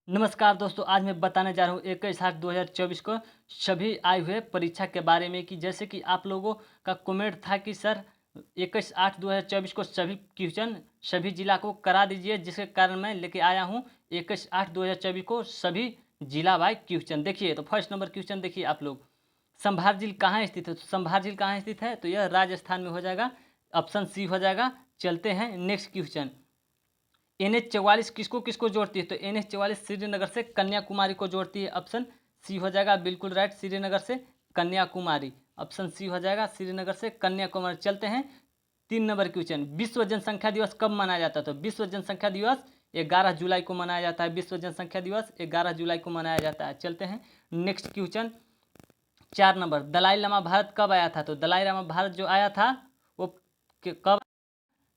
नमस्कार दोस्तों, आज मैं बताने जा रहा हूँ 21/8/2024 को सभी आए हुए परीक्षा के बारे में कि जैसे कि आप लोगों का कमेंट था कि सर 21/8/2024 को सभी क्वेश्चन सभी जिला को करा दीजिए, जिसके कारण मैं लेके आया हूँ 21/8/2024 को सभी जिला वाइज क्वेश्चन। देखिए तो फर्स्ट नंबर क्वेश्चन देखिए आप लोग, संभार झील कहाँ स्थित है? तो संभार झील कहाँ स्थित है? तो यह राजस्थान में हो जाएगा, ऑप्शन सी हो जाएगा। चलते हैं नेक्स्ट क्वेश्चन। NH 44 किसको किसको जोड़ती है? तो NH 44 श्रीनगर से कन्याकुमारी को जोड़ती है, ऑप्शन सी हो जाएगा बिल्कुल राइट। श्रीनगर से कन्याकुमारी, ऑप्शन सी हो जाएगा, श्रीनगर से कन्याकुमारी। चलते हैं 3 नंबर क्वेश्चन, विश्व जनसंख्या दिवस कब मनाया जाता है? तो विश्व जनसंख्या दिवस 11 जुलाई को मनाया जाता है। विश्व जनसंख्या दिवस 11 जुलाई को मनाया जाता है। चलते हैं नेक्स्ट क्वेश्चन 4 नंबर, दलाई लामा भारत कब आया था? तो दलाई लामा भारत जो आया था वो कब?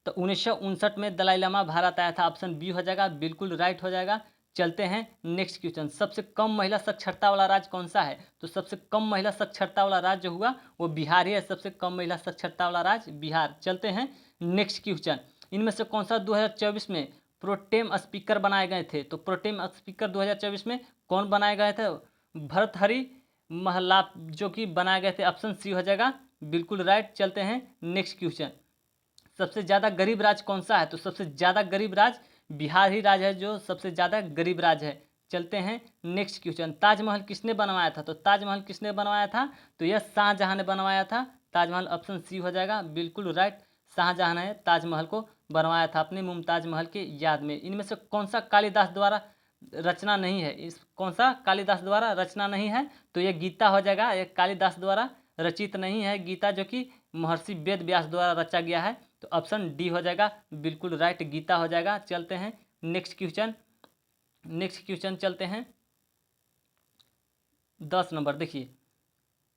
तो 1959 में दलाई लामा भारत आया था, ऑप्शन बी हो जाएगा बिल्कुल राइट हो जाएगा। चलते हैं नेक्स्ट क्वेश्चन, सबसे कम महिला साक्षरता वाला राज्य कौन सा है? तो सबसे कम महिला साक्षरता वाला राज्य जो हुआ वो बिहार ही है, सबसे कम महिला साक्षरता वाला राज्य बिहार। चलते हैं नेक्स्ट क्वेश्चन, इनमें से कौन सा 2024 में प्रोटेम स्पीकर बनाए गए थे? तो प्रोटेम स्पीकर 2024 में कौन बनाए गए थे? भर्तृहरि महताब जो कि बनाए गए थे, ऑप्शन सी हो जाएगा बिल्कुल राइट। चलते हैं नेक्स्ट क्वेश्चन, सबसे ज़्यादा गरीब राज्य कौन सा है? तो सबसे ज़्यादा गरीब राज्य बिहार ही राज्य है जो सबसे ज़्यादा गरीब राज्य है। चलते हैं नेक्स्ट क्वेश्चन, ताजमहल किसने बनवाया था? तो ताजमहल किसने बनवाया था? तो यह शाहजहां ने बनवाया था ताजमहल, ऑप्शन सी हो जाएगा बिल्कुल राइट। शाहजहां ने ताजमहल को बनवाया था अपनी मुमताज महल के याद में। इनमें से कौन सा कालिदास द्वारा रचना नहीं है? इस कौन सा कालिदास द्वारा रचना नहीं है? तो यह गीता हो जाएगा, यह कालिदास द्वारा रचित नहीं है गीता, जो कि महर्षि वेद व्यास द्वारा रचा गया है। तो ऑप्शन डी हो जाएगा बिल्कुल राइट, गीता हो जाएगा। चलते हैं नेक्स्ट क्वेश्चन, नेक्स्ट क्वेश्चन चलते हैं 10 नंबर। देखिए,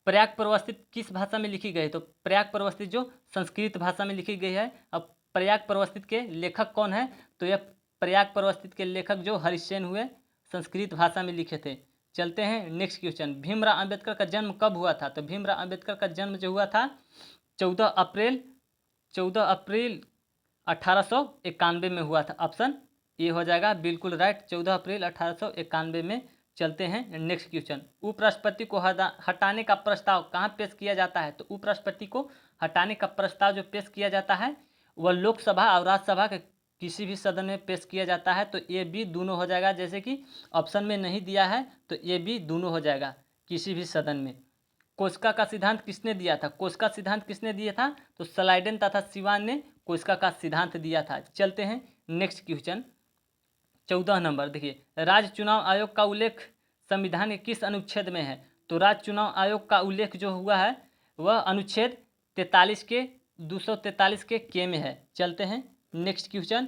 प्रयाग प्रवस्थित किस भाषा में लिखी गई? तो प्रयाग प्रवस्थित जो संस्कृत भाषा में लिखी गई है। अब प्रयाग प्रवस्थित के लेखक कौन है? तो यह प्रयाग प्रवस्थित के लेखक जो हरिसेन हुए, संस्कृत भाषा में लिखे थे। चलते हैं नेक्स्ट क्वेश्चन, भीमराव अंबेडकर का जन्म कब हुआ था? तो भीमराव अंबेडकर का जन्म जो हुआ था 14 अप्रैल 1891 में हुआ था, ऑप्शन ए हो जाएगा बिल्कुल राइट, 14 अप्रैल 1891 में। चलते हैं नेक्स्ट क्वेश्चन, उपराष्ट्रपति को हटाने का प्रस्ताव कहाँ पेश किया जाता है? तो उपराष्ट्रपति को हटाने का प्रस्ताव जो पेश किया जाता है वह लोकसभा और राज्यसभा के किसी भी सदन में पेश किया जाता है। तो ए बी दोनों हो जाएगा, जैसे कि ऑप्शन में नहीं दिया है तो ए बी दोनों हो जाएगा किसी भी सदन में। कोस्का का सिद्धांत किसने दिया था? कोस्का सिद्धांत किसने दिया था? तो स्लाइडेन तथा सिवान ने कोस्का का सिद्धांत दिया था। चलते हैं नेक्स्ट क्वेश्चन 14 नंबर। देखिए, राज्य चुनाव आयोग का उल्लेख संविधान के किस अनुच्छेद में है? तो राज्य चुनाव आयोग का उल्लेख जो हुआ है वह अनुच्छेद 43 के 243 के में है। चलते हैं नेक्स्ट क्वेश्चन,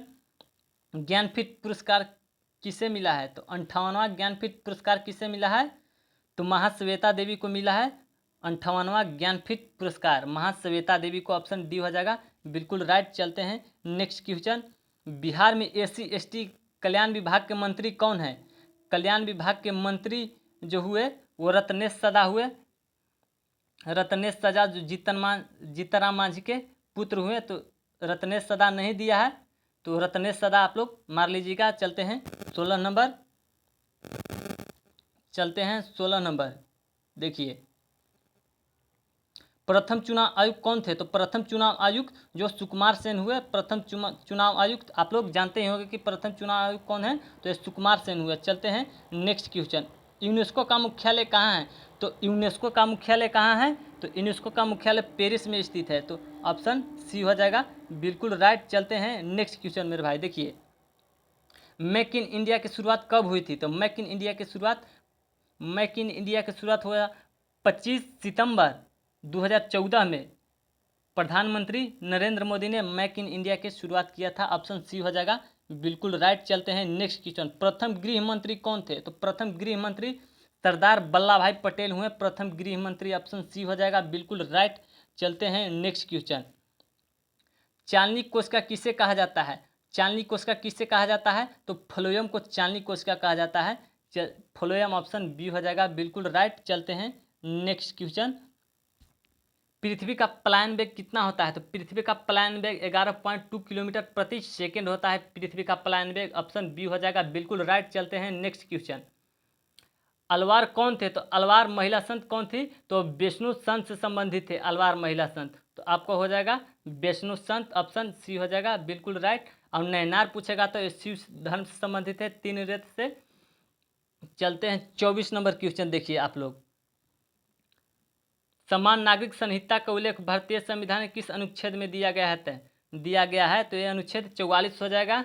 ज्ञानपीठ पुरस्कार किसे मिला है? तो 58वां ज्ञानपीठ पुरस्कार किसे मिला है? तो महाश्वेता देवी को मिला है 58वां ज्ञानपीठ पुरस्कार, महाश्वेता देवी को, ऑप्शन डी हो जाएगा बिल्कुल राइट। चलते हैं नेक्स्ट क्वेश्चन, बिहार में SC/ST कल्याण विभाग के मंत्री कौन है? कल्याण विभाग के मंत्री जो हुए वो रत्नेश सदा हुए, रत्नेश सदा जो जीतनराम मांझी के पुत्र हुए। तो रत्नेश सदा नहीं दिया है तो रत्नेश सदा आप लोग मार लीजिएगा। चलते हैं 16 नंबर, चलते हैं 16 नंबर। देखिए, प्रथम चुनाव आयुक्त कौन थे? तो प्रथम चुनाव आयुक्त जो सुकुमार सेन हुए, प्रथम चुनाव आयुक्त आप लोग जानते ही होंगे कि प्रथम चुनाव आयुक्त कौन है? तो ये सुकुमार सेन हुए। चलते हैं नेक्स्ट क्वेश्चन, यूनेस्को का मुख्यालय कहाँ है? तो यूनेस्को का मुख्यालय कहाँ है? तो यूनेस्को का मुख्यालय पेरिस में स्थित है। तो ऑप्शन सी हो जाएगा बिल्कुल राइट। चलते हैं नेक्स्ट क्वेश्चन मेरे भाई। देखिए, मेक इन इंडिया की शुरुआत कब हुई थी? तो मेक इन इंडिया की शुरुआत हुआ 25 सितंबर 2014 में। प्रधानमंत्री नरेंद्र मोदी ने मेक इन इंडिया की शुरुआत किया था, ऑप्शन सी हो जाएगा बिल्कुल राइट। चलते हैं नेक्स्ट क्वेश्चन, प्रथम गृह मंत्री कौन थे? तो प्रथम गृह मंत्री सरदार वल्लभ भाई पटेल हुए प्रथम गृह मंत्री, ऑप्शन सी हो जाएगा बिल्कुल राइट। चलते हैं नेक्स्ट क्वेश्चन, चांदनी कोशिका किसे कहा जाता है? चांदनी कोशिका किसे कहा जाता है? तो फ्लोएम को चांदनी कोशिका कहा जाता है। फ्लोएम, ऑप्शन बी हो जाएगा बिल्कुल राइट। चलते हैं नेक्स्ट क्वेश्चन, पृथ्वी का पलायन वेग कितना होता है? तो पृथ्वी का पलायन वेग 11.2 किलोमीटर प्रति सेकेंड होता है पृथ्वी का पलायन वेग। ऑप्शन बी हो जाएगा बिल्कुल राइट। चलते हैं नेक्स्ट क्वेश्चन। अलवार कौन थे? तो अलवार महिला संत कौन थी? तो विष्णु संत से संबंधित थे अलवार महिला संत। तो आपको हो जाएगा विष्णु संत, ऑप्शन सी हो जाएगा बिल्कुल राइट। और नैनार पूछेगा तो शिव धर्म से संबंधित है, 3 रेत से। चलते हैं 24 नंबर क्वेश्चन, देखिए आप लोग। समान नागरिक संहिता का उल्लेख भारतीय संविधान के किस अनुच्छेद में दिया गया है? तो ये अनुच्छेद 44 हो जाएगा।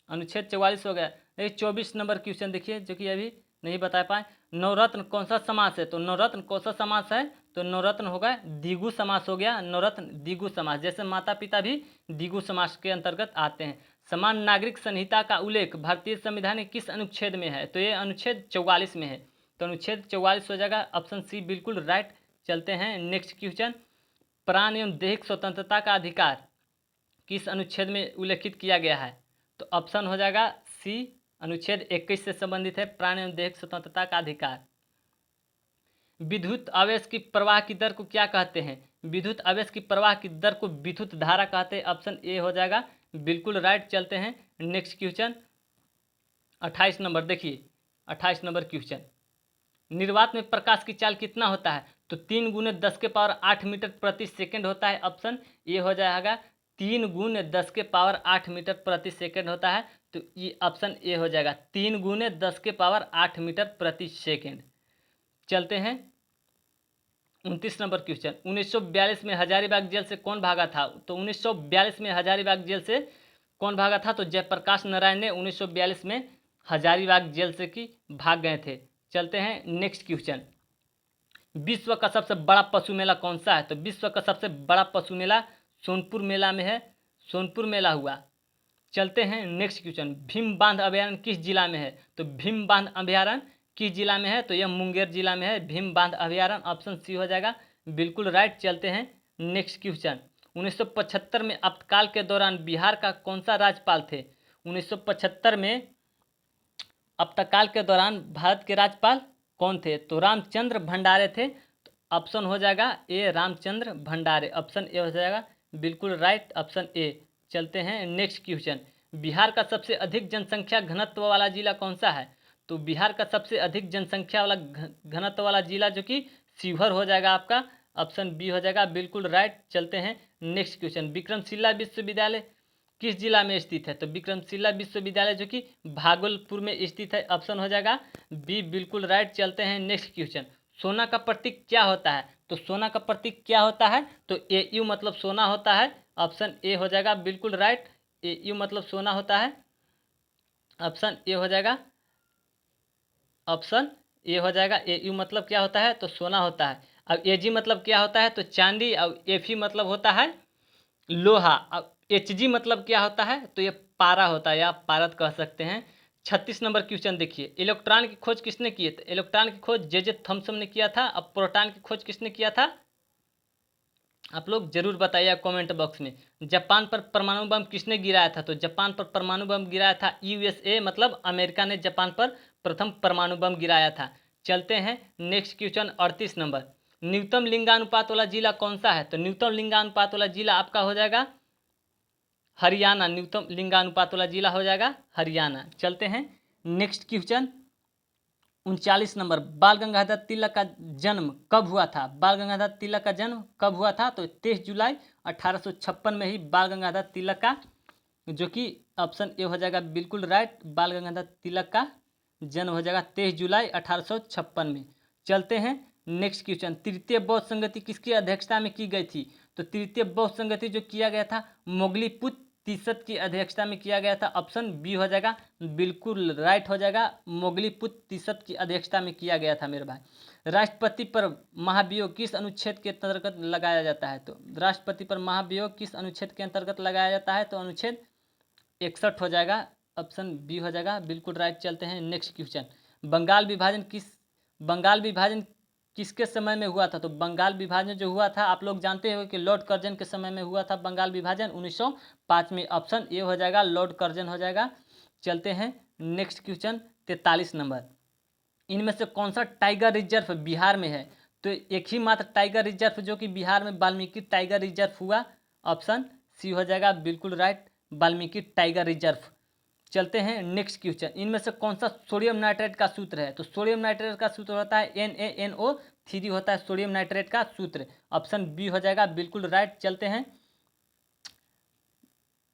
अनुच्छेद 44 हो गया। देखिए 24 नंबर क्वेश्चन देखिए, जो कि अभी नहीं बता पाए। नवरत्न कौन सा समास है? तो नवरत्न कौन सा समास है? तो नवरत्न होगा द्विगु समास हो गया। नवरत्न द्विगु समास, जैसे माता पिता भी द्विगु समास के अंतर्गत आते हैं। समान नागरिक संहिता का उल्लेख भारतीय संविधान के किस अनुच्छेद में है? तो ये अनुच्छेद 44 में है। तो अनुच्छेद 44 हो जाएगा, ऑप्शन सी बिल्कुल राइट। चलते हैं नेक्स्ट क्वेश्चन। प्राण एवं दैहिक स्वतंत्रता का अधिकार किस अनुच्छेद में उल्लेखित किया गया है? तो ऑप्शन हो जाएगा सी, अनुच्छेद 21 से संबंधित है प्राण एवं दैहिक स्वतंत्रता का अधिकार। विद्युत आवेश की प्रवाह की दर को क्या कहते हैं? विद्युत आवेश की प्रवाह की दर को विद्युत धारा कहते हैं। ऑप्शन ए हो जाएगा बिल्कुल राइट। चलते हैं नेक्स्ट क्वेश्चन 28 नंबर, देखिए 28 नंबर क्वेश्चन। निर्वात में प्रकाश की चाल कितना होता है? तो 3 गुने 10 के पावर 8 मीटर प्रति सेकंड होता है। ऑप्शन ए हो जाएगा 3 गुने 10 के पावर 8 मीटर प्रति सेकंड होता है। तो ये ऑप्शन ए हो जाएगा 3 गुने 10 के पावर 8 मीटर प्रति सेकंड। चलते हैं 29 नंबर क्वेश्चन। 1942 में हजारीबाग जेल से कौन भागा था? तो 1942 में हजारीबाग जेल से कौन भागा था? तो जयप्रकाश नारायण ने 1942 में हजारीबाग जेल से की भाग गए थे। चलते हैं नेक्स्ट क्वेश्चन। विश्व का सबसे बड़ा पशु मेला कौन सा है? तो विश्व का सबसे बड़ा पशु मेला सोनपुर मेला में है, सोनपुर मेला हुआ। चलते हैं नेक्स्ट क्वेश्चन। भीम बांध अभयारण्य किस जिला में है? तो भीम बांध अभयारण्य किस जिला में है? तो यह मुंगेर जिला में है भीम बांध अभयारण्य। ऑप्शन सी हो जाएगा बिल्कुल राइट। चलते हैं नेक्स्ट क्वेश्चन। 1975 में आपातकाल के दौरान बिहार का कौन सा राज्यपाल थे? 1975 में आपातकाल के दौरान भारत के राज्यपाल कौन थे? तो रामचंद्र भंडारे थे। तो ऑप्शन हो जाएगा ए, रामचंद्र भंडारे। ऑप्शन ए हो जाएगा बिल्कुल राइट, ऑप्शन ए। चलते हैं नेक्स्ट क्वेश्चन। बिहार का सबसे अधिक जनसंख्या घनत्व वाला जिला कौन सा है? तो बिहार का सबसे अधिक जनसंख्या वाला घनत्व वाला जिला जो कि शिवहर हो जाएगा आपका। ऑप्शन बी हो जाएगा बिल्कुल राइट। चलते हैं नेक्स्ट क्वेश्चन। विक्रमशिला विश्वविद्यालय किस जिला में स्थित है? तो विक्रमशिला विश्वविद्यालय जो कि भागलपुर में स्थित है। ऑप्शन हो जाएगा बी बिल्कुल राइट। चलते हैं नेक्स्ट क्वेश्चन। सोना का प्रतीक क्या होता है? तो सोना का प्रतीक क्या होता है? तो AU मतलब सोना होता है। ऑप्शन ए हो जाएगा बिल्कुल राइट। AU मतलब सोना होता है। ऑप्शन ए हो जाएगा, ऑप्शन ए हो जाएगा। AU मतलब क्या होता है? तो सोना होता है। अब AG मतलब क्या होता है? तो चांदी। और FE मतलब होता है लोहा। अब HG मतलब क्या होता है? तो ये पारा होता है, या पारद कह सकते हैं। 36 नंबर क्वेश्चन देखिए। इलेक्ट्रॉन की खोज किसने की? तो इलेक्ट्रॉन की खोज जे थॉमसन ने किया था। अब प्रोटॉन की खोज किसने किया था? आप लोग जरूर बताइए कमेंट बॉक्स में। जापान पर परमाणु बम किसने गिराया था? तो जापान पर परमाणु बम गिराया था USA, मतलब अमेरिका ने जापान पर प्रथम परमाणु बम गिराया था। चलते हैं नेक्स्ट क्वेश्चन 38 नंबर। न्यूनतम लिंगानुपात वाला जिला कौन सा है? तो न्यूनतम लिंगानुपात वाला जिला आपका हो जाएगा हरियाणा। न्यूनतम लिंगानुपात वाला जिला हो जाएगा हरियाणा। चलते हैं नेक्स्ट क्वेश्चन 39 नंबर। बाल गंगाधर तिलक का जन्म कब हुआ था? बाल गंगाधर तिलक का जन्म कब हुआ था? तो 23 जुलाई 1856 में ही बाल गंगाधर तिलक का, जो कि ऑप्शन ए हो जाएगा बिल्कुल राइट। बाल गंगाधर तिलक का जन्म हो जाएगा 23 जुलाई 1856 में। चलते हैं नेक्स्ट क्वेश्चन। तृतीय बौद्ध संगति किसकी अध्यक्षता में की गई थी? तो तृतीय बौद्ध संगति जो किया गया था मोगलीपुत तीसत की अध्यक्षता में किया गया था। ऑप्शन बी हो जाएगा बिल्कुल राइट हो जाएगा। मोगलीपुत तीसत की अध्यक्षता में किया गया था मेरे भाई। राष्ट्रपति पर महाभियोग किस अनुच्छेद के अंतर्गत लगाया जाता है? तो राष्ट्रपति पर महाभियोग किस अनुच्छेद के अंतर्गत लगाया जाता है? तो अनुच्छेद 61 हो जाएगा। ऑप्शन बी हो जाएगा बिल्कुल राइट। चलते हैं नेक्स्ट क्वेश्चन। बंगाल विभाजन किसके समय में हुआ था? तो बंगाल विभाजन जो हुआ था आप लोग जानते हो कि लॉर्ड कर्जन के समय में हुआ था बंगाल विभाजन 1905 में। ऑप्शन ए हो जाएगा लॉर्ड कर्जन हो जाएगा। चलते हैं नेक्स्ट क्वेश्चन 43 नंबर। इनमें से कौन सा टाइगर रिजर्व बिहार में है? तो एक ही मात्र टाइगर रिजर्व जो कि बिहार में वाल्मीकि टाइगर रिजर्व हुआ, ऑप्शन सी हो जाएगा बिल्कुल राइट, वाल्मीकि टाइगर रिजर्व। चलते हैं नेक्स्ट क्वेश्चन, इनमें से कौन सा सोडियम नाइट्रेट का सूत्र है? तो सोडियम नाइट्रेट का सूत्र होता है NaNO3 होता है सोडियम नाइट्रेट का सूत्र, ऑप्शन बी हो जाएगा बिल्कुल राइट। चलते हैं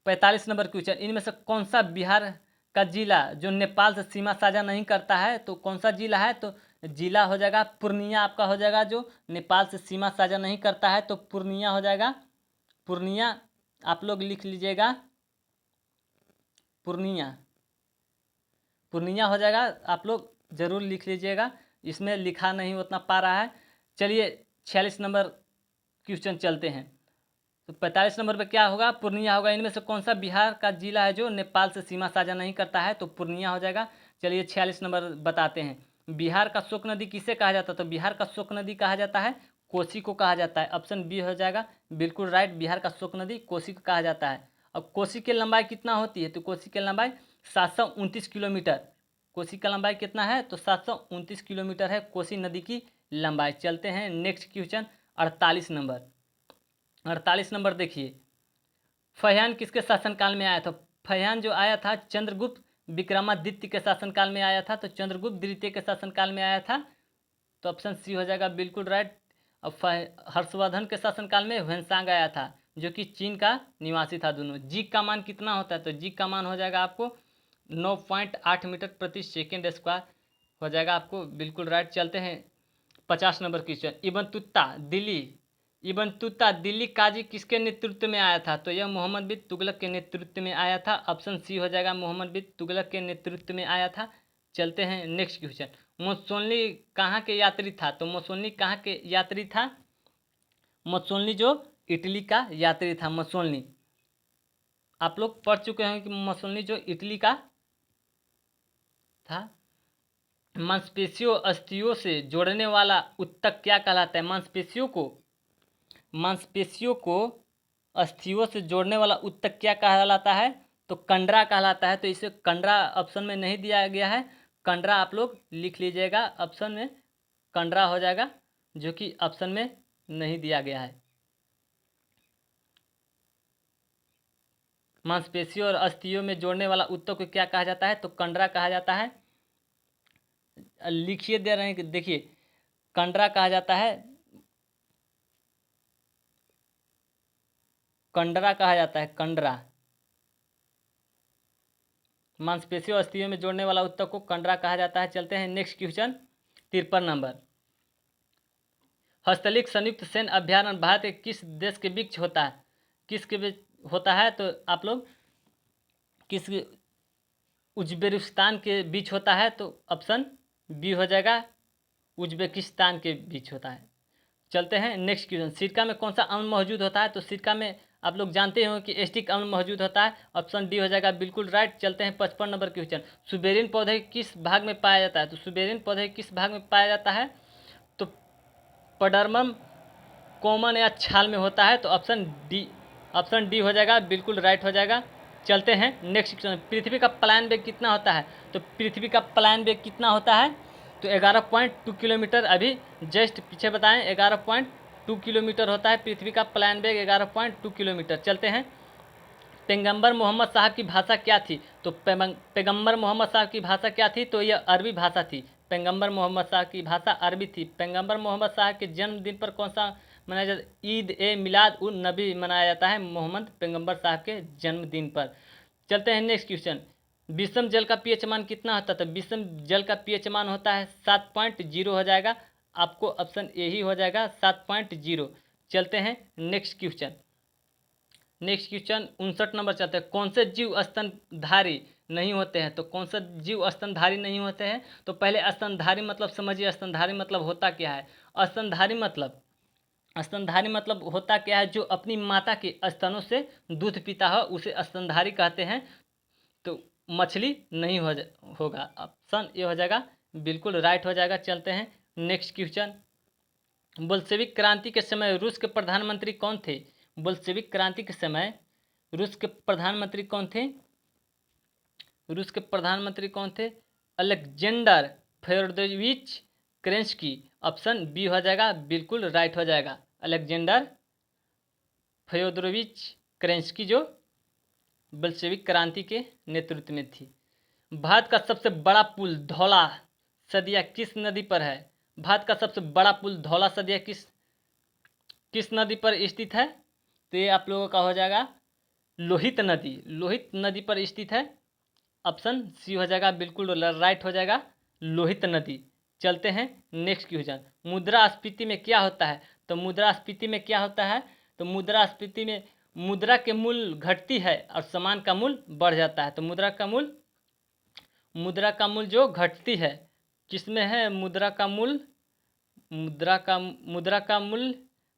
45 नंबर क्वेश्चन, इनमें से कौन सा बिहार का जिला जो नेपाल से सीमा साझा नहीं करता है? तो कौन सा जिला है? तो जिला हो जाएगा पूर्णिया आपका हो जाएगा, जो नेपाल से सीमा साझा नहीं करता है तो पूर्णिया हो जाएगा, पूर्णिया आप लोग लिख लीजिएगा, पूर्णिया, पूर्णिया हो जाएगा, आप लोग जरूर लिख लीजिएगा, इसमें लिखा नहीं उतना पा रहा है। चलिए 46 नंबर क्वेश्चन चलते हैं, तो 45 नंबर पे क्या होगा? पूर्णिया होगा। इनमें से कौन सा बिहार का जिला है जो नेपाल से सीमा साझा नहीं करता है? तो पूर्णिया हो जाएगा। चलिए 46 नंबर बताते हैं, बिहार का शोक नदी किसे कहा जाता है? तो बिहार का शोक नदी कहा जाता है कोसी को कहा जाता है, ऑप्शन बी हो जाएगा बिल्कुल राइट, बिहार का शोक नदी कोसी को कहा जाता है। अब कोसी की लंबाई कितना होती है? तो कोसी की लंबाई 729 किलोमीटर, कोसी का लंबाई कितना है? तो 729 किलोमीटर है कोसी नदी की लंबाई। चलते हैं नेक्स्ट क्वेश्चन 48 नंबर, 48 नंबर देखिए, फहियान किसके शासनकाल में आया था? फहियान जो आया था चंद्रगुप्त विक्रमादित्य के शासनकाल में आया था, तो चंद्रगुप्त द्वितीय के शासनकाल में आया था, तो ऑप्शन सी हो जाएगा बिल्कुल राइट। अब हर्षवर्धन के शासनकाल में ह्वेनसांग आया था जो कि चीन का निवासी था दोनों। जी का मान कितना होता है? तो जी का मान हो जाएगा आपको 9.8 मीटर प्रति सेकेंड स्क्वायर हो जाएगा आपको बिल्कुल राइट। चलते हैं 50 नंबर क्वेश्चन, इबन तुता दिल्ली काजी किसके नेतृत्व में आया था? तो यह मोहम्मद बिन तुगलक के नेतृत्व में आया था, ऑप्शन सी हो जाएगा मोहम्मद बिन तुगलक के नेतृत्व में आया था। चलते हैं नेक्स्ट क्वेश्चन, मुसोलिनी कहाँ के यात्री था? तो मुसोलिनी कहाँ के यात्री था? मुसोलिनी जो इटली का यात्री था, मुसोलिनी आप लोग पढ़ चुके हैं कि मुसोलिनी जो इटली का था। मांसपेशियों अस्थियों से जोड़ने वाला ऊतक क्या कहलाता है? मांसपेशियों को अस्थियों से जोड़ने वाला ऊतक क्या कहलाता है? तो कंडरा कहलाता है। तो इसे कंडरा ऑप्शन में नहीं दिया गया है, कंडरा आप लोग लिख लीजिएगा, ऑप्शन में कंडरा हो जाएगा जो कि ऑप्शन में नहीं दिया गया है। मांसपेशियों और अस्थियों में जोड़ने वाला ऊतक को क्या कहा जाता है? तो कंडरा कहा जाता है। लिखिए दे रहे हैं कि देखिए, कंडरा कहा जाता है, कंडरा कहा जाता है, कंडरा मांसपेशियों अस्थियों में जोड़ने वाला ऊतक को कंडरा कहा जाता है। चलते हैं नेक्स्ट क्वेश्चन 53 नंबर, हस्तलिख संयुक्त सैन्य अभ्यारण्य भारत के किस देश के बीच होता है? किसके बीच होता है? तो आप लोग किस, उज्बेकिस्तान के बीच होता है, तो ऑप्शन बी हो जाएगा, उज्बेकिस्तान के बीच होता है। चलते हैं नेक्स्ट क्वेश्चन, सिरका में कौन सा अम्ल मौजूद होता है? तो सिरका में आप लोग जानते हो कि एस्टिक अम्ल मौजूद होता है, ऑप्शन डी हो जाएगा बिल्कुल राइट। चलते हैं 55 नंबर क्वेश्चन, सुबेरिन पौधे किस भाग में पाया जाता है? तो सुबेरिन पौधे किस भाग में पाया जाता है? तो पडर्मम कॉमन या छाल में होता है, तो ऑप्शन डी हो जाएगा बिल्कुल राइट हो जाएगा। चलते हैं नेक्स्ट क्वेश्चन, पृथ्वी का पलायन वेग कितना होता है? तो पृथ्वी का पलायन वेग कितना होता है? तो 11.2 किलोमीटर, अभी जस्ट पीछे बताएं 11.2 किलोमीटर होता है पृथ्वी का पलायन वेग, 11.2 किलोमीटर। चलते हैं, पैगंबर मोहम्मद साहब की भाषा क्या थी? तो पैगंबर मोहम्मद साहब की भाषा क्या थी? तो यह अरबी भाषा थी, पैगंबर मोहम्मद साहब की भाषा अरबी थी। पैगंबर मोहम्मद साहब के जन्मदिन पर कौन सा मनाया जाता है? ईद ए मिलाद उन नबी मनाया जाता है मोहम्मद पैगंबर साहब के जन्मदिन पर। चलते हैं नेक्स्ट क्वेश्चन, विषम जल का पीएच मान कितना होता है? तो विषम जल का पीएच मान होता है 7.0 हो जाएगा, आपको ऑप्शन ए ही हो जाएगा 7.0। चलते हैं next question, next question 59 number चलते हैं, कौन से जीव स्तनधारी नहीं होते हैं? तो कौन से जीव स्तनधारी नहीं होते हैं? तो पहले स्तनधारी मतलब समझिए, स्तनधारी मतलब होता क्या है? स्तनधारी मतलब होता क्या है? जो अपनी माता के स्तनों से दूध पीता हो उसे स्तनधारी कहते हैं। तो मछली नहीं होगा, ऑप्शन ए हो जाएगा बिल्कुल राइट हो जाएगा। चलते हैं नेक्स्ट क्वेश्चन, बोल्शेविक क्रांति के समय रूस के प्रधानमंत्री कौन थे? बोल्शेविक क्रांति के समय रूस के प्रधानमंत्री कौन थे? रूस के प्रधानमंत्री कौन थे? अलेक्जेंडर फ्योदोरोविच केरेंस्की, ऑप्शन बी हो जाएगा बिल्कुल राइट हो जाएगा। अलेक्जेंडर फ्योदोरोविच केरेंस्की जो बल्शेविक क्रांति के नेतृत्व में थी। भारत का सबसे बड़ा पुल धौला सदिया किस नदी पर है? भारत का सबसे बड़ा पुल धौला सदिया किस नदी पर स्थित है? तो ये आप लोगों का हो जाएगा लोहित नदी, लोहित नदी पर स्थित है। ऑप्शन सी हो जाएगा बिल्कुल राइट हो जाएगा, लोहित नदी। चलते हैं नेक्स्ट क्वेश्चन। मुद्रास्फीति में क्या होता है? तो मुद्रास्फीति में क्या होता है? तो मुद्रास्फीति में मुद्रा के मूल्य घटती है और सामान का मूल्य बढ़ जाता है। तो मुद्रा का मूल्य जो घटती है किसमें है? मुद्रा का मूल्य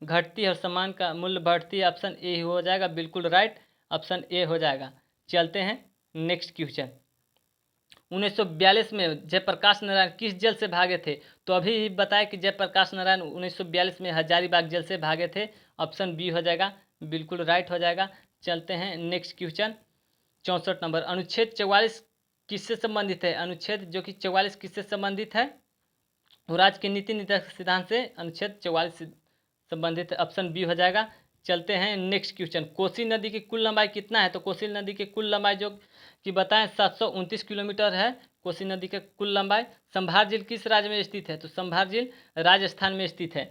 घटती है और सामान का मूल्य बढ़ती है। ऑप्शन ए हो जाएगा बिल्कुल राइट, ऑप्शन ए हो जाएगा। चलते हैं नेक्स्ट क्वेश्चन। 1942 में जयप्रकाश नारायण किस जेल से भागे थे? तो अभी बताया कि जयप्रकाश नारायण 1942 में हजारीबाग जेल से भागे थे। ऑप्शन बी हो जाएगा बिल्कुल राइट हो जाएगा। चलते हैं नेक्स्ट क्वेश्चन 64 नंबर। अनुच्छेद 44 किससे संबंधित है? अनुच्छेद जो कि 44 किससे संबंधित है? राज्य के नीति निर्देशक सिद्धांत से अनुच्छेद 44 संबंधित है। ऑप्शन बी हो जाएगा। चलते हैं नेक्स्ट क्वेश्चन। कोसी नदी की कुल लंबाई कितना है? तो कोसी नदी की कुल लंबाई जो कि बताएं 729 किलोमीटर है कोसी नदी की कुल लंबाई। संभार झील किस राज्य में स्थित है? तो संभार झील राजस्थान में स्थित है।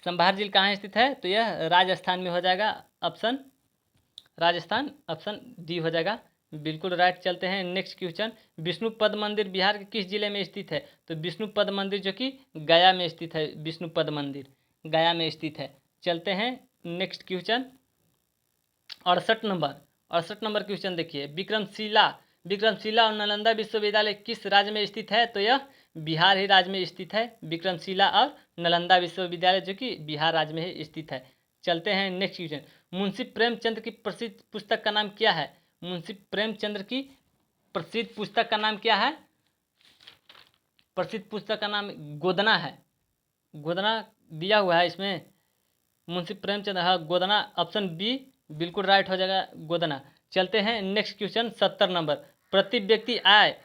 संभार झील कहाँ स्थित है? तो यह राजस्थान में हो जाएगा, ऑप्शन राजस्थान, ऑप्शन डी हो जाएगा बिल्कुल राइट। चलते हैं नेक्स्ट क्वेश्चन। विष्णुपद मंदिर बिहार के किस जिले में स्थित है? तो विष्णुपद मंदिर जो कि गया में स्थित है, विष्णुपद मंदिर गया में स्थित है। चलते हैं नेक्स्ट क्वेश्चन 68 नंबर क्वेश्चन देखिए। विक्रमशिला और नालंदा विश्वविद्यालय किस राज्य में स्थित है? तो यह बिहार ही राज्य में स्थित है। विक्रमशिला और नालंदा विश्वविद्यालय जो कि बिहार राज्य में ही स्थित है। चलते हैं नेक्स्ट क्वेश्चन। मुंशी प्रेमचंद की प्रसिद्ध पुस्तक का नाम क्या है? मुंशी प्रेमचंद की प्रसिद्ध पुस्तक का नाम क्या है? प्रसिद्ध पुस्तक का नाम गोदना है। गोदना दिया हुआ है इसमें, मुंशी प्रेमचंद, हाँ गोदना, ऑप्शन बी बिल्कुल राइट हो जाएगा गोदना। चलते हैं नेक्स्ट क्वेश्चन 70 नंबर। प्रति व्यक्ति आय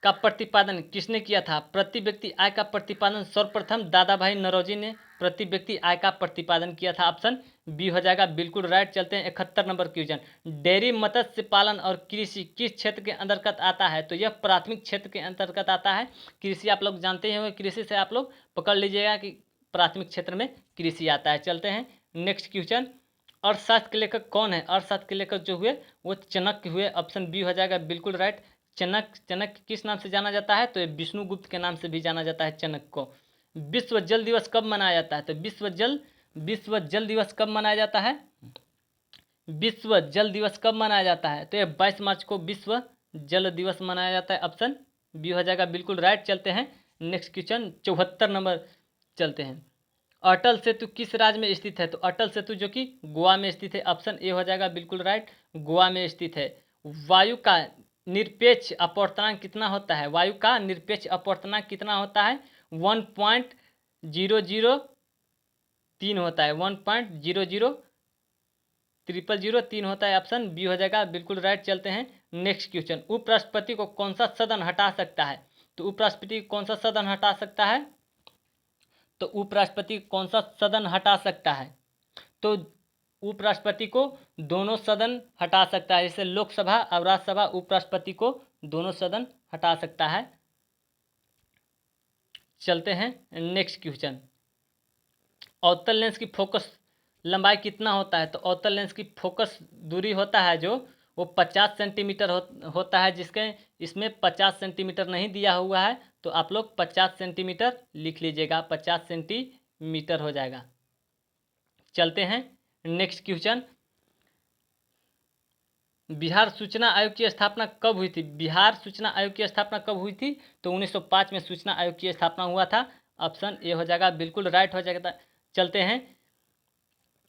का प्रतिपादन किसने किया था? प्रति व्यक्ति आय का प्रतिपादन सर्वप्रथम दादा भाई नौरोजी ने प्रति व्यक्ति आय का प्रतिपादन किया था। ऑप्शन बी हो जाएगा बिल्कुल राइट। चलते हैं 71 नंबर क्वेश्चन। डेयरी, मत्स्य पालन और कृषि किस क्षेत्र के अंतर्गत आता है? तो यह प्राथमिक क्षेत्र के अंतर्गत आता है। कृषि आप लोग जानते ही होंगे, कृषि से आप लोग पकड़ लीजिएगा कि प्राथमिक क्षेत्र में कृषि आता है। चलते हैं नेक्स्ट क्वेश्चन। अर्थशास्त्र के लेखक कौन है? अर्थशास्त्र के लेखक जो हुए वो चाणक्य हुए। ऑप्शन बी हो जाएगा बिल्कुल राइट। चाणक्य किस नाम से जाना जाता है? तो ये विष्णुगुप्त के नाम से भी जाना जाता है चाणक्य को। विश्व जल दिवस कब मनाया जाता है? तो विश्व जल दिवस कब मनाया जाता है? विश्व जल दिवस कब मनाया जाता है? तो ये 22 मार्च को विश्व जल दिवस मनाया जाता है। ऑप्शन बी हो जाएगा बिल्कुल राइट। चलते हैं नेक्स्ट क्वेश्चन 74 नंबर। चलते हैं। अटल सेतु किस राज्य में स्थित है? तो अटल सेतु जो कि गोवा में स्थित है। ऑप्शन ए हो जाएगा बिल्कुल राइट, गोवा में स्थित है। वायु का निरपेक्ष अपवर्तनांक कितना होता है? वायु का निरपेक्ष अपवर्तनांक कितना होता है? 1.003 होता है। 1.003 होता है। ऑप्शन बी हो जाएगा बिल्कुल राइट। चलते हैं नेक्स्ट क्वेश्चन। उपराष्ट्रपति को कौन सा सदन हटा सकता है? तो उपराष्ट्रपति कौन सा सदन हटा सकता है? तो उपराष्ट्रपति कौन सा सदन हटा सकता है? तो उपराष्ट्रपति को दोनों सदन हटा सकता है, जैसे लोकसभा और राज्यसभा उपराष्ट्रपति को दोनों सदन हटा सकता है। चलते हैं नेक्स्ट क्वेश्चन। अवतल लेंस की फोकस लंबाई कितना होता है? तो अवतल लेंस की फोकस दूरी होता है जो वो 50 सेंटीमीटर होता है, जिसके इसमें 50 सेंटीमीटर नहीं दिया हुआ है, तो आप लोग 50 सेंटीमीटर लिख लीजिएगा, 50 सेंटीमीटर हो जाएगा। चलते हैं नेक्स्ट क्वेश्चन। बिहार सूचना आयोग की स्थापना कब हुई थी? बिहार सूचना आयोग की स्थापना कब हुई थी? तो 1905 में सूचना आयोग की स्थापना हुआ था। ऑप्शन ए हो जाएगा बिल्कुल राइट हो जाएगा। चलते हैं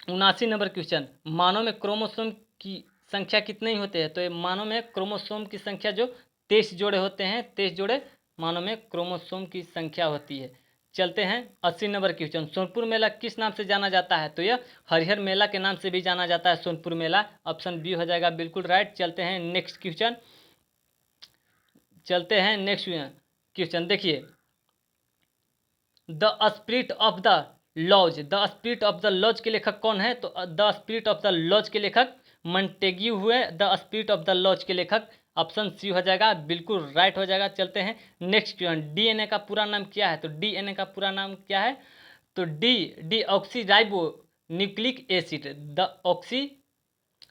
79 नंबर क्वेश्चन। मानव में क्रोमोसोम की संख्या कितने होते हैं? तो ये मानव में क्रोमोसोम की संख्या जो 23 जोड़े होते हैं, 23 जोड़े मानव में क्रोमोसोम की संख्या होती है। चलते हैं 80 नंबर क्वेश्चन। सोनपुर मेला किस नाम से जाना जाता है? तो यह हरिहर मेला के नाम से भी जाना जाता है, सोनपुर मेला। ऑप्शन बी हो जाएगा बिल्कुल राइट। चलते हैं नेक्स्ट क्वेश्चन। चलते हैं नेक्स्ट क्वेश्चन देखिए। The spirit of the laws, the spirit of the laws के लेखक कौन है? तो the spirit of the laws के लेखक मंटेग्यू हुए। The spirit of the laws के लेखक ऑप्शन सी हो जाएगा, बिल्कुल राइट हो जाएगा। चलते हैं नेक्स्ट क्वेश्चन। डीएनए का पूरा नाम क्या है? तो डीएनए का पूरा नाम क्या है? तो D oxy ribo nucleic acid, the oxy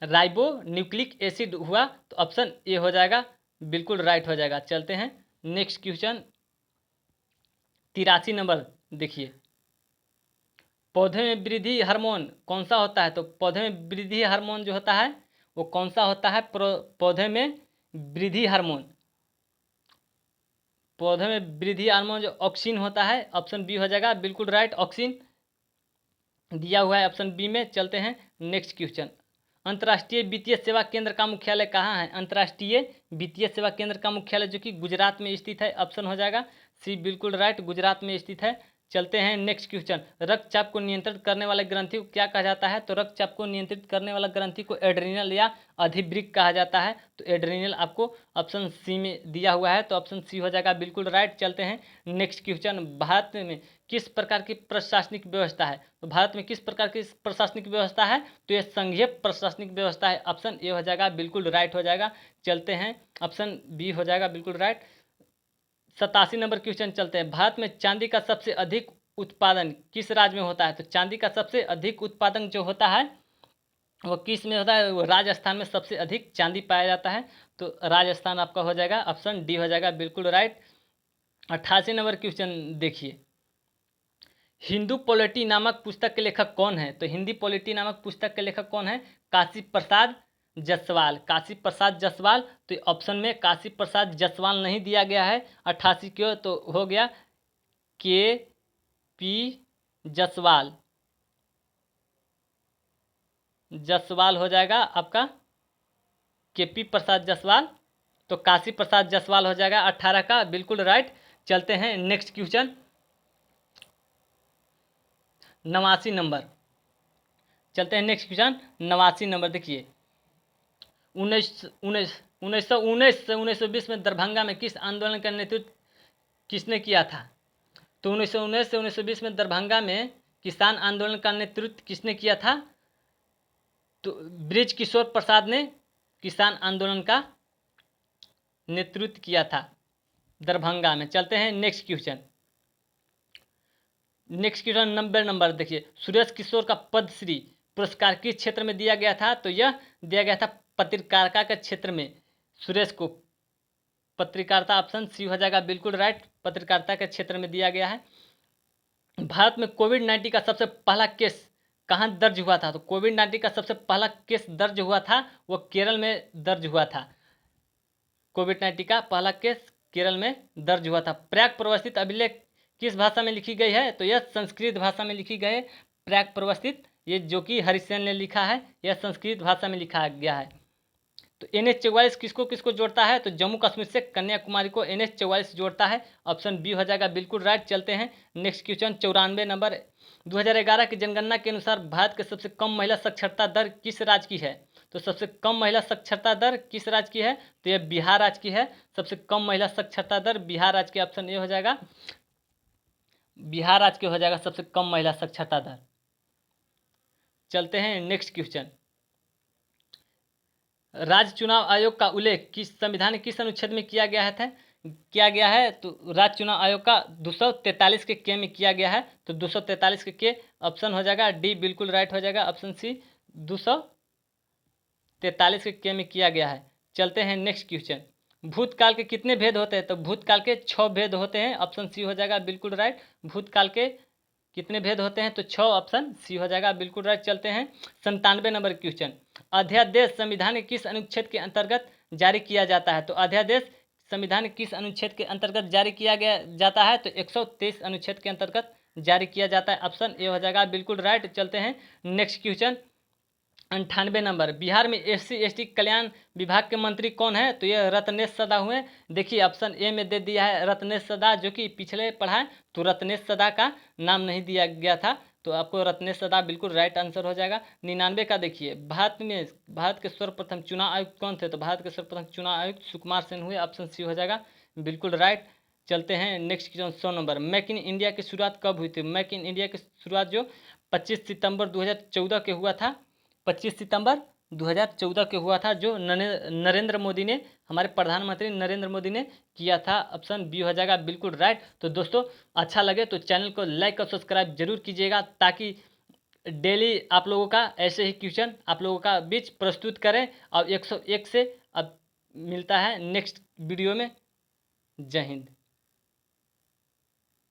ribo nucleic acid हुआ, तो ऑप्शन ए हो जाएगा, बिल्कुल राइट हो जाएगा। चलते हैं नेक्स्ट क्वेश्चन 83 नंबर देखिए। पौधे में वृद्धि हार्मोन कौन सा होता है? तो पौधे में वृद्धि हार्मोन जो होता है वो कौन सा होता है? पौधे में वृद्धि हार्मोन, पौधे में वृद्धि हार्मोन जो ऑक्सिन होता है, ऑप्शन बी हो जाएगा, बिल्कुल राइट, ऑक्सिन दिया हुआ है ऑप्शन बी में। चलते हैं नेक्स्ट क्वेश्चन। अंतर्राष्ट्रीय वित्तीय सेवा केंद्र का मुख्यालय कहाँ है? अंतर्राष्ट्रीय वित्तीय सेवा केंद्र का मुख्यालय जो कि गुजरात में स्थित है, ऑप्शन हो जाएगा सी, बिल्कुल राइट, गुजरात में स्थित है। चलते हैं नेक्स्ट क्वेश्चन। रक्तचाप को नियंत्रित करने वाले ग्रंथि को क्या कहा जाता है? तो रक्तचाप को नियंत्रित करने वाला ग्रंथि को एड्रीनल या अधिवृक्क कहा जाता है। तो एड्रीनल आपको ऑप्शन सी में दिया हुआ है, तो ऑप्शन सी हो जाएगा, बिल्कुल राइट। चलते हैं नेक्स्ट क्वेश्चन। भारत में किस प्रकार की प्रशासनिक व्यवस्था है? तो भारत में किस प्रकार की प्रशासनिक व्यवस्था है? तो यह संघीय प्रशासनिक व्यवस्था है, ऑप्शन ए हो जाएगा, बिल्कुल राइट हो जाएगा। चलते हैं ऑप्शन बी हो जाएगा, बिल्कुल राइट। 87 नंबर क्वेश्चन चलते हैं। भारत में चांदी का सबसे अधिक उत्पादन किस राज्य में होता है? तो चांदी का सबसे अधिक उत्पादन जो होता है वो किस में होता है? वो राजस्थान में सबसे अधिक चांदी पाया जाता है, तो राजस्थान आपका हो जाएगा, ऑप्शन डी हो जाएगा, बिल्कुल राइट। 88 नंबर क्वेश्चन देखिए। हिंदू पॉलिटी नामक पुस्तक के लेखक कौन है? तो हिंदी पॉलिटी नामक पुस्तक के लेखक कौन है? काशी प्रसाद जायसवाल, काशी प्रसाद जायसवाल। तो ऑप्शन में काशी प्रसाद जायसवाल नहीं दिया गया है 88 क्यों, तो हो गया के पी जायसवाल, जायसवाल हो जाएगा आपका के पी प्रसाद जायसवाल, तो काशी प्रसाद जायसवाल हो जाएगा 18 का, बिल्कुल राइट। चलते हैं नेक्स्ट क्वेश्चन 89 नंबर। चलते हैं नेक्स्ट क्वेश्चन 89 नंबर देखिए। 1919 से 1920 में दरभंगा में किस आंदोलन का नेतृत्व किसने किया था? तो 1919 से 1920 में दरभंगा में किसान आंदोलन का नेतृत्व किसने किया था? तो बृज किशोर प्रसाद ने किसान आंदोलन का नेतृत्व किया था दरभंगा में। चलते हैं next question. Next question 90 number देखिए। सुरेश किशोर का पद्मश्री पुरस्कार किस क्षेत्र में दिया गया था? तो यह दिया गया था पत्रकारिता के क्षेत्र में। सुरेश को पत्रकारिता, ऑप्शन सी हो जाएगा, बिल्कुल राइट, पत्रकारिता के क्षेत्र में दिया गया है। भारत में कोविड-19 का सबसे पहला केस कहाँ दर्ज हुआ था? तो कोविड-19 का सबसे पहला केस दर्ज हुआ था वो केरल में दर्ज हुआ था। कोविड-19 का पहला केस केरल में दर्ज हुआ था। प्राक प्रवस्थित अभिलेख किस भाषा में लिखी गई है? तो यह संस्कृत भाषा में लिखी गई है। प्राक प्रवस्थित, ये जो कि हरिसेन ने लिखा है, यह संस्कृत भाषा में लिखा गया है। तो NH-44 किसको किसको जोड़ता है? तो जम्मू कश्मीर से कन्याकुमारी को NH-44 जोड़ता है, ऑप्शन बी हो जाएगा, बिल्कुल राइट। चलते हैं नेक्स्ट क्वेश्चन 94 नंबर। 2011 की जनगणना के अनुसार भारत के सबसे कम महिला साक्षरता दर किस राज्य की है? तो सबसे कम महिला साक्षरता दर किस राज्य की है? तो यह बिहार राज्य की है। सबसे कम महिला साक्षरता दर बिहार राज्य की, ऑप्शन ए हो जाएगा, बिहार राज्य के हो जाएगा सबसे कम महिला साक्षरता दर। चलते हैं नेक्स्ट क्वेश्चन। राज्य चुनाव आयोग का उल्लेख किस संविधान के किस अनुच्छेद में किया गया है? तो राज्य चुनाव आयोग का 243 के में किया गया है, तो 243 के ऑप्शन हो जाएगा डी, बिल्कुल राइट हो जाएगा, ऑप्शन सी 243 के में किया गया है। चलते हैं नेक्स्ट क्वेश्चन। भूतकाल के कितने भेद होते हैं? तो भूतकाल के 6 भेद होते हैं, ऑप्शन सी हो जाएगा, बिल्कुल राइट। भूतकाल के कितने भेद होते हैं? तो 6, ऑप्शन सी हो जाएगा, बिल्कुल राइट। चलते हैं 97 नंबर क्वेश्चन। अध्यादेश संविधान के किस अनुच्छेद के अंतर्गत जारी किया जाता है? तो अध्यादेश संविधान के किस अनुच्छेद के अंतर्गत जारी किया जाता है? तो 123 अनुच्छेद के अंतर्गत जारी किया जाता है, ऑप्शन ए हो जाएगा, बिल्कुल राइट। चलते हैं नेक्स्ट क्वेश्चन 98 नंबर। बिहार में SC/ST कल्याण विभाग के मंत्री कौन है? तो यह रत्नेश सदा हुए। देखिए ऑप्शन ए में दे दिया है रत्नेश सदा, जो कि पिछले पढ़ा है, तो रत्नेश सदा का नाम नहीं दिया गया था, तो आपको रत्नेश सदा बिल्कुल राइट आंसर हो जाएगा। 99 का देखिए। भारत के सर्वप्रथम चुनाव आयुक्त कौन थे? तो भारत के सर्वप्रथम चुनाव आयुक्त सुकुमार सेन हुए, ऑप्शन सी हो जाएगा, बिल्कुल राइट। चलते हैं next question 100 number. Make in India की शुरुआत कब हुई थी? मेक इन इंडिया की शुरुआत जो 25 सितंबर 2014 के हुआ था। 25 सितंबर 2014 के हुआ था, जो नरेंद्र मोदी ने, हमारे प्रधानमंत्री नरेंद्र मोदी ने किया था। ऑप्शन बी हो जाएगा बिल्कुल राइट। तो दोस्तों अच्छा लगे तो चैनल को लाइक और सब्सक्राइब जरूर कीजिएगा, ताकि डेली आप लोगों का ऐसे ही क्वेश्चन आप लोगों का बीच प्रस्तुत करें। और 101 से अब मिलता है नेक्स्ट वीडियो में। जय हिंद।